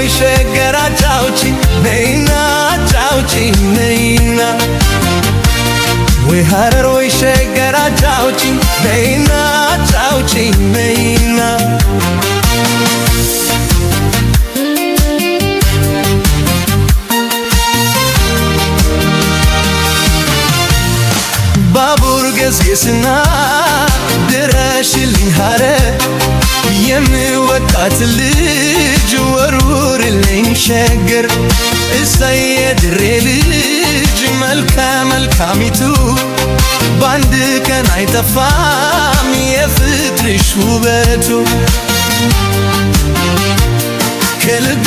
ወይ ሸገር አጫውቺኝ ነይና አጫውቺኝ ነይና ወይ ሐረር ወይ ሸገር አጫውቺኝ ነይና አጫውቺኝ ነይና ባቡር ገዝግስና ድረሽልኝ ሐረር የምወዳት ልጅ ወርውርልኝ ሸገር እሰይ የድሬ ልጅ መልካሚቱ ባንድ ቀን አይጠፋም የፍቅርሽ ውበቱ ከልቤ